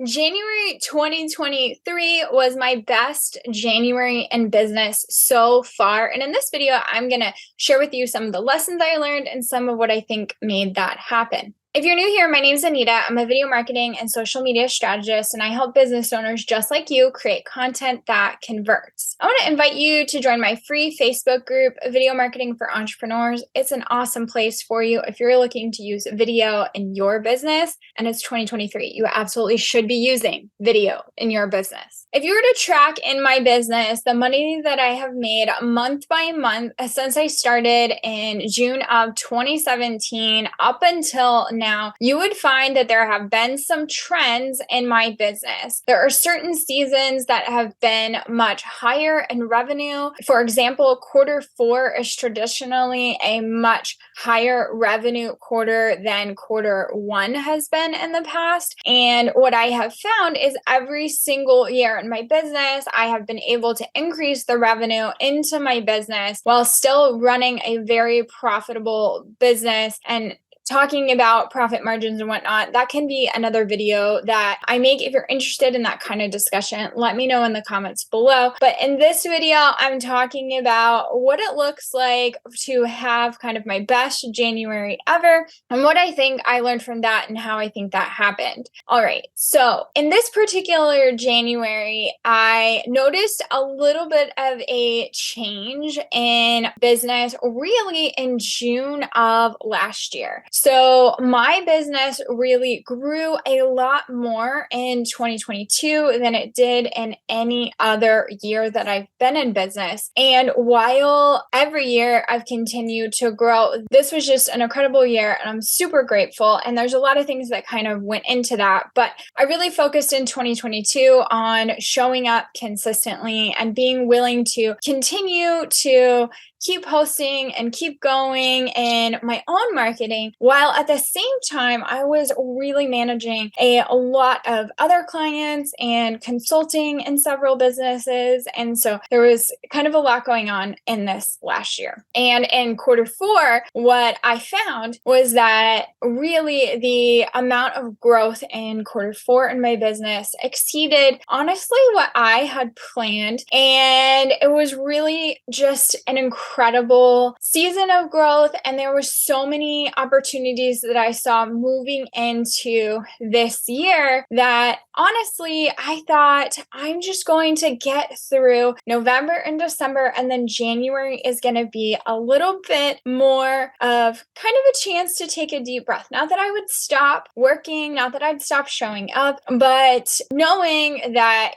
January 2023 was my best January in business so far. And in this video, I'm going to share with you some of the lessons I learned and some of what I think made that happen. If you're new here, my name is Anita. I'm a video marketing and social media strategist, and I help business owners just like you create content that converts. I want to invite you to join my free Facebook group, Video Marketing for Entrepreneurs. It's an awesome place for you if you're looking to use video in your business, and it's 2023. You absolutely should be using video in your business. If you were to track in my business the money that I have made month by month since I started in June of 2017 up until now, you would find that there have been some trends in my business. There are certain seasons that have been much higher in revenue. For example, quarter four is traditionally a much higher revenue quarter than quarter one has been in the past. And what I have found is every single year in my business, I have been able to increase the revenue into my business while still running a very profitable business. And talking about profit margins and whatnot, that can be another video that I make. If you're interested in that kind of discussion, let me know in the comments below. But in this video, I'm talking about what it looks like to have kind of my best January ever and what I think I learned from that and how I think that happened. All right. So in this particular January, I noticed a little bit of a change in business really in June of last year. So my business really grew a lot more in 2022 than it did in any other year that I've been in business. And while every year I've continued to grow, this was just an incredible year and I'm super grateful. And there's a lot of things that kind of went into that. But I really focused in 2022 on showing up consistently and being willing to continue to keep posting and keep going in my own marketing, while at the same time, I was really managing a lot of other clients and consulting in several businesses. And so there was kind of a lot going on in this last year. And in quarter four, what I found was that really the amount of growth in quarter four in my business exceeded honestly what I had planned. And it was really just an incredible season of growth. And there were so many opportunities that I saw moving into this year that honestly, I thought I'm just going to get through November and December, and then January is going to be a little bit more of kind of a chance to take a deep breath. Not that I would stop working, not that I'd stop showing up, but knowing that,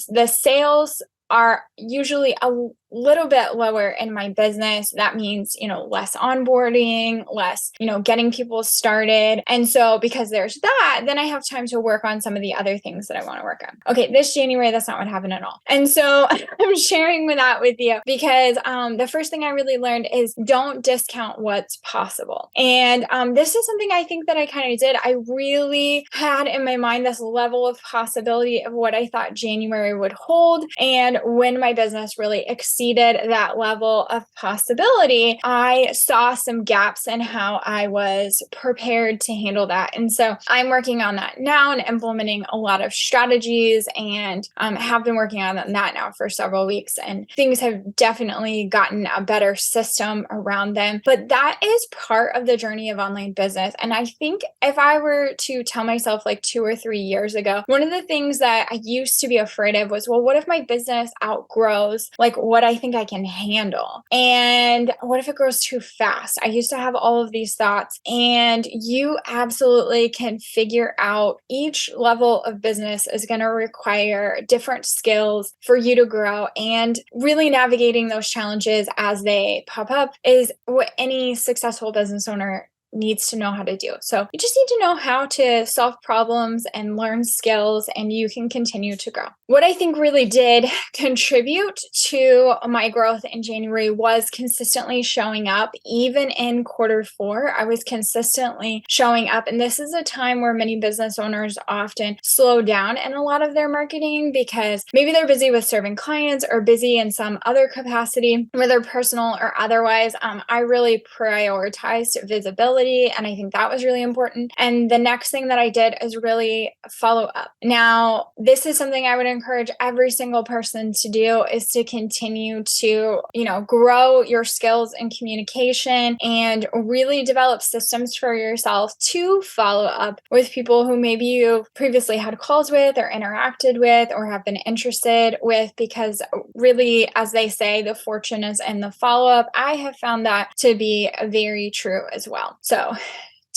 the sales are usually a little bit lower in my business. That means, less onboarding, less, getting people started. And so because there's that, then I have time to work on some of the other things that I want to work on. Okay, this January, that's not what happened at all. And so I'm sharing that with you because the first thing I really learned is don't discount what's possible. And this is something I think that I kind of did. I really had in my mind this level of possibility of what I thought January would hold. And when my business really exceeded that level of possibility, I saw some gaps in how I was prepared to handle that. And so I'm working on that now and implementing a lot of strategies and have been working on that now for several weeks. And things have definitely gotten a better system around them. But that is part of the journey of online business. And I think if I were to tell myself like 2 or 3 years ago, one of the things that I used to be afraid of was, well, what if my business outgrows like what I think I can handle? And what if it grows too fast? I used to have all of these thoughts, and you absolutely can figure out each level of business is going to require different skills for you to grow, and really navigating those challenges as they pop up is what any successful business owner needs to know how to do. So you just need to know how to solve problems and learn skills, and you can continue to grow. What I think really did contribute to my growth in January was consistently showing up. Even in quarter four, I was consistently showing up. And this is a time where many business owners often slow down in a lot of their marketing because maybe they're busy with serving clients or busy in some other capacity, whether personal or otherwise. I really prioritized visibility accountability. And I think that was really important. And the next thing that I did is really follow up. Now, this is something I would encourage every single person to do, is to continue to, grow your skills in communication and really develop systems for yourself to follow up with people who maybe you've previously had calls with or interacted with or have been interested with, because really, as they say, the fortune is in the follow-up. I have found that to be very true as well. So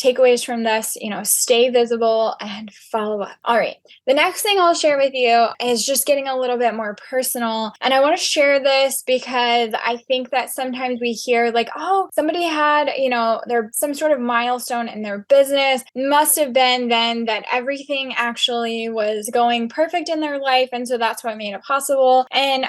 takeaways from this, stay visible and follow up. All right. The next thing I'll share with you is just getting a little bit more personal. And I want to share this because I think that sometimes we hear like, oh, somebody had, their some sort of milestone in their business. Must have been then that everything actually was going perfect in their life. And so that's what made it possible. And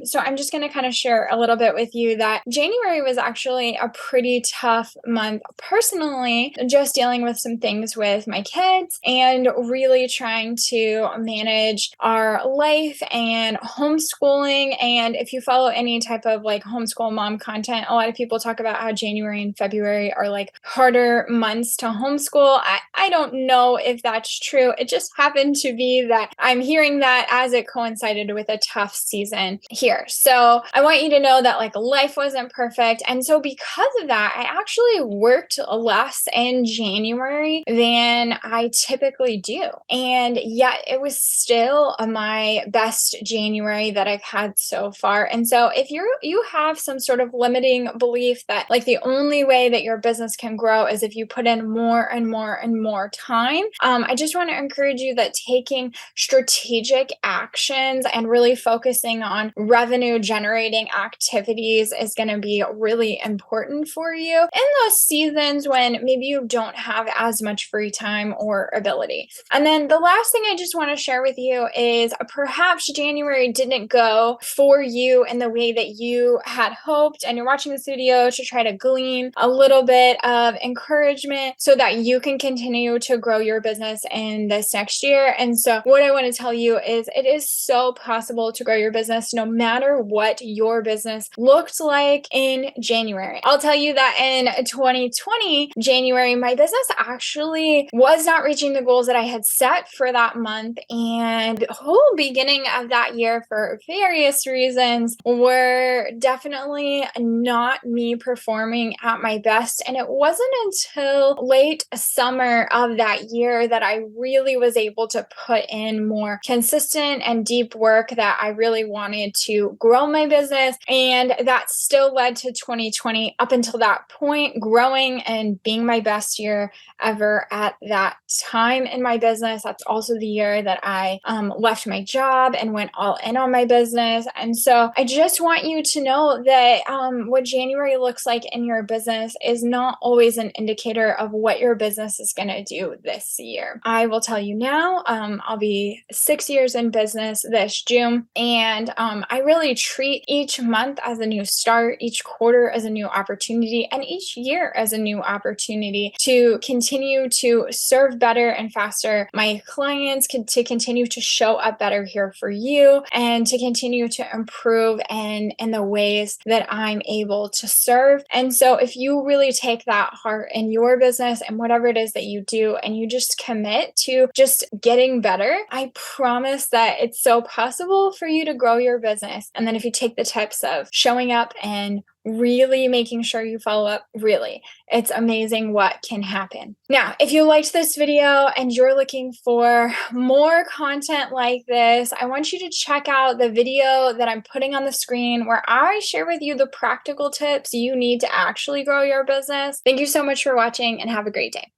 so I'm just going to kind of share a little bit with you that January was actually a pretty tough month personally, just dealing with some things with my kids and really trying to manage our life and homeschooling. And if you follow any type of like homeschool mom content, a lot of people talk about how January and February are like harder months to homeschool. I don't know if that's true. It just happened to be that I'm hearing that as it coincided with a tough season here. So I want you to know that like life wasn't perfect. And so because of that, I actually worked less in January than I typically do. And yet it was still my best January that I've had so far. And so if you have some sort of limiting belief that like the only way that your business can grow is if you put in more and more and more time, I just want to encourage you that taking strategic actions and really focusing on revenue generating activities is going to be really important for you in those seasons when maybe you don't have as much free time or ability. And then the last thing I just want to share with you is perhaps January didn't go for you in the way that you had hoped, and you're watching this video to try to glean a little bit of encouragement so that you can continue to grow your business in this next year. And so what I want to tell you is it is so possible to grow your business no matter what your business looked like in January. I'll tell you that in 2020, January, my business actually was not reaching the goals that I had set for that month. And the whole beginning of that year, for various reasons, were definitely not me performing at my best. And it wasn't until late summer of that year that I really was able to put in more consistent and deep work that I really wanted to grow my business. And that still led to 2020 up until that point, growing and being my best year ever at that time in my business. That's also the year that I left my job and went all in on my business. And so I just want you to know that what January looks like in your business is not always an indicator of what your business is going to do this year. I will tell you now, I'll be 6 years in business this June, and I really treat each month as a new start, each quarter as a new opportunity, and each year as a new opportunity to continue to serve better and faster my clients, to continue to show up better here for you, and to continue to improve in the ways that I'm able to serve. And so if you really take that heart in your business and whatever it is that you do, and you just commit to just getting better, I promise that it's so possible for you to grow your business. And then if you take the tips of showing up and really making sure you follow up, really, it's amazing what can happen. Now, if you liked this video and you're looking for more content like this, I want you to check out the video that I'm putting on the screen where I share with you the practical tips you need to actually grow your business. Thank you so much for watching and have a great day.